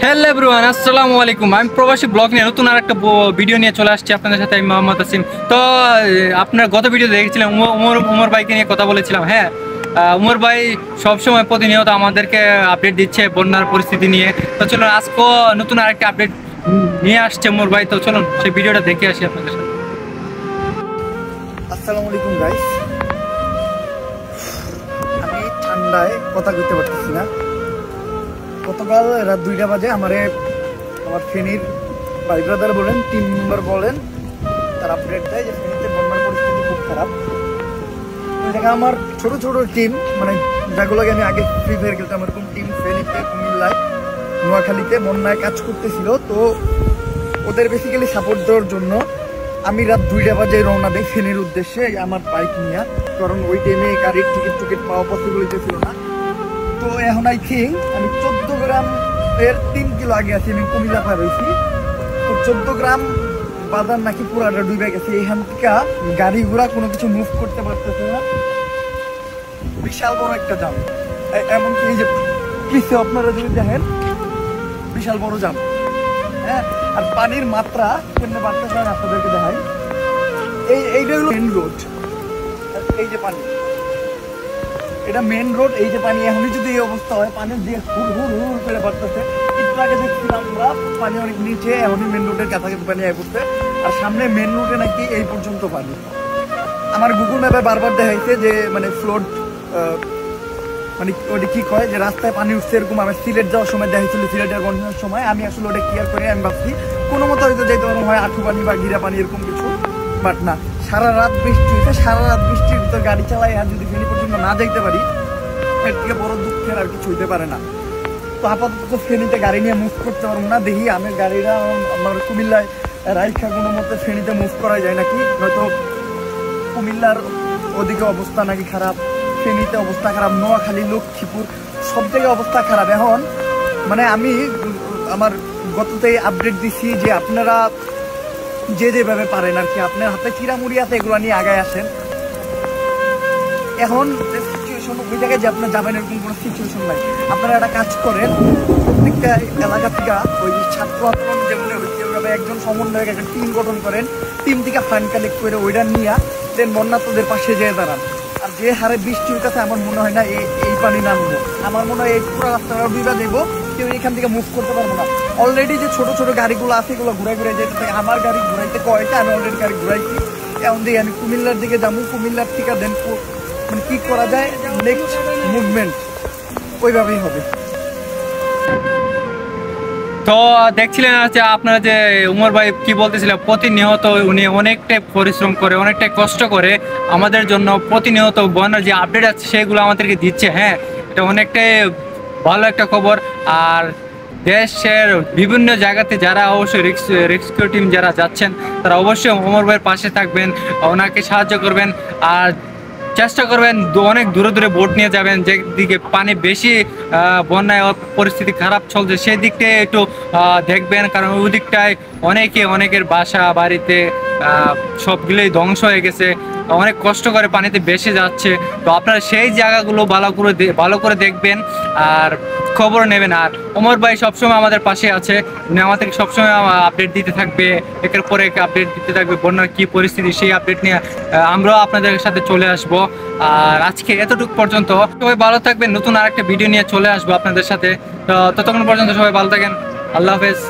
Hello everyone, আসসালামু আলাইকুম। আমি প্রবাসী ব্লগ নিয়ে নতুন আরেকটা ভিডিও নিয়ে চলে আসছি আপনাদের সাথে। আমি মোহাম্মদ আসিম। তো আপনার গত ভিডিও দেখেছিলাম উমর ভাইকে নিয়ে কথা বলেছিলাম। হ্যাঁ, উমর ভাই সবসময় প্রতিনিয়ত আমাদেরকে আপডেট দিচ্ছে বন্যার পরিস্থিতি নিয়ে। তো চলুন আজকেও নতুন আরেকটা আপডেট নিয়ে আসছে উমর ভাই। তো চলুন সেই ভিডিওটা দেখে আসি আপনাদের সাথে। আসসালামু আলাইকুম গাইস। আমি ঠান্ডায় কথা কইতে পারতেছি না। গতকাল রাত 2টা বাজে আমার ফেনীর ভাই ব্রাদার বলেন, টিম মেম্বার বলেন, তার আপডেট দেয় যে ফেনীতে বন্যার পরিস্থিতি খুব খারাপ। ওই জায়গায় আমার ছোট ছোট টিম, মানে যেগুলোকে আমি আগে ফ্রি ফায়ার খেলতাম, এরকম টিম ফেনীতে, কুমিল্লায়, নোয়াখালীতে বন্যায় কাজ করতেছিল। তো ওদের বেসিক্যালি সাপোর্ট দেওয়ার জন্য আমি রাত 2টা বাজে রওনা দেই ফেনীর উদ্দেশ্যে আমার বাইক নিয়ে, কারণ ওই টাইমে গাড়ির টিকিট পাওয়া পসিবল হইতেছিল না। তো এখন আই থিঙ্ক আমি 14 গ্রাম এর 3 কিলো আগে আছি, আমি কুমিল্লা পার হয়েছি। তো 14 গ্রাম বাজার নাকি পুরাটা ডুবে গেছে। এখান থেকে গাড়ি ঘোড়া কোনো কিছু মুভ করতে পারতেছে না, বিশাল বড় একটা জাম। এমনকি এই যে পিছিয়ে আপনারা যদি দেখেন, বিশাল বড় জাম। হ্যাঁ, আর পানির মাত্রা কেমনে বাড়তেছে আপনাদেরকে দেখাই। এইটা হলো মেন রোড, এই যে পানি, এটা মেন রোড। এই যে পানি, এখনই যদি এই অবস্থা হয়, পানি দিয়ে হুড় হুড় হুড় করে বাড়তেছে। একটু আগে দেখছিলাম আমরা পানি অনেক নিচে, এখনই মেন রোডের কাছাকাছি পানি আয় পড়ছে। আর সামনে মেন রোডে নাকি এই পর্যন্ত পানি। আমার গুগল ম্যাপে বারবার দেখাইছে যে মানে ফ্লোড, মানে ওটা কি কয় যে রাস্তায় পানি উঠছে এরকম। আমি সিলেট যাওয়ার সময় দেখাইছিল, সিলেটের বন্যার সময়। আমি আসলে ওটা ক্লিয়ার করে আমি ভাবছি কোনো মতো হয়তো যেতে পারবো, হয় আঁঠু পানি বা গিরা পানি এরকম কিছু, বাট না। সারা রাত বৃষ্টি হয়েছে, সারা রাত বৃষ্টির ভিতর গাড়ি চালাই আর যদি ফেনী পর্যন্ত না যাইতে পারি, এর থেকে বড় দুঃখের আর কিছু হইতে পারে না। তো আপাতত ফেনীতে গাড়ি নিয়ে মুভ করতে পারবো না। দেখি আমি গাড়িটা আমার কুমিল্লায় রাইখা কোনো মতো ফেনীতে মুভ করা যায় নাকি, নয়তো কুমিল্লার ওদিকে অবস্থা নাকি খারাপ, ফেনীতে অবস্থা খারাপ, নোয়াখালী, লক্ষ্মীপুর সব জায়গায় অবস্থা খারাপ। এখন মানে আমি আমার গততেই আপডেট দিচ্ছি যে আপনারা যেভাবে পারেন আর কি, আপনার হাতে চিরামুড়ি আছে, এগুলো নিয়ে আগায় আসেন। এখন সিচুয়েশন ওই জায়গায় যে আপনার যাবেন এরকম কোনো সিচুয়েশন নাই। আপনারা একটা কাজ করেন, প্রত্যেকটা এলাকা থেকে ওই ছাত্র আন্দোলন যেমন হচ্ছে ওইভাবে একজন সমন্বয়ক একটা টিম গঠন করেন, টিম থেকে ফান্ড কালেক্ট করে ওইটা নিয়ে দেন বন্যার্তদের পাশে যেয়ে দাঁড়ান। আর যে হারে বৃষ্টি হইতেছে আমার মনে হয় না এই পানি নামবো। আমার মনে হয় এই পুরো রাস্তাটা ডুবে যাবো, কেউ এখান থেকে মুভ করতে পারবো না। অলরেডি যে ছোট ছোট গাড়িগুলো আছে এগুলো ঘুরে ঘুরে যেতে থাকে। আমার গাড়ি ঘুরাইতে কয়টা, আমি অলরেডি গাড়ি ঘুরাইছি। এখন দিয়ে আমি কুমিল্লার দিকে যাবো, কুমিল্লার থেকে দেন মানে কি করা যায় নেক্সট মুভমেন্ট ওইভাবেই হবে। তো দেখছিলেন যে আপনারা যে উমর ভাই কি বলতেছিলেন, প্রতিনিয়ত উনি অনেকটাই পরিশ্রম করে, অনেকটাই কষ্ট করে আমাদের জন্য প্রতিনিয়ত বন্যার যে আপডেট আছে সেগুলো আমাদেরকে দিচ্ছে। হ্যাঁ, এটা অনেকটাই ভালো একটা খবর। আর দেশের বিভিন্ন জায়গাতে যারা অবশ্যই রেস্কিউ টিম যারা যাচ্ছেন, তারা অবশ্যই উমর ভাইয়ের পাশে থাকবেন, ওনাকে সাহায্য করবেন। আর চেষ্টা করবেন অনেক দূরে দূরে বোট নিয়ে যাবেন, যেদিকে পানি বেশি, বন্যায় পরিস্থিতি খারাপ চলছে সেই দিকটায় একটু দেখবেন, কারণ ওই দিকটায় অনেকের বাসা বাড়িতে সবগুলোই ধ্বংস হয়ে গেছে, অনেক কষ্ট করে পানিতে বেশি যাচ্ছে। তো আপনারা সেই জায়গাগুলো ভালো করে দেখবেন আর খবর নেবেন। আর ওমর ভাই সবসময় আমাদের পাশে আছে, আমাদেরকে সবসময় আপডেট দিতে থাকবে, একের পর এক আপডেট দিতে থাকবে বন্যার কী পরিস্থিতি, সেই আপডেট নিয়ে আমরাও আপনাদের সাথে চলে আসবো। আর আজকে এতটুকু পর্যন্ত, সবাই ভালো থাকবেন, নতুন আরেকটা ভিডিও নিয়ে চলে আসবো আপনাদের সাথে। তো ততক্ষণ পর্যন্ত সবাই ভালো থাকেন, আল্লাহ হাফেজ।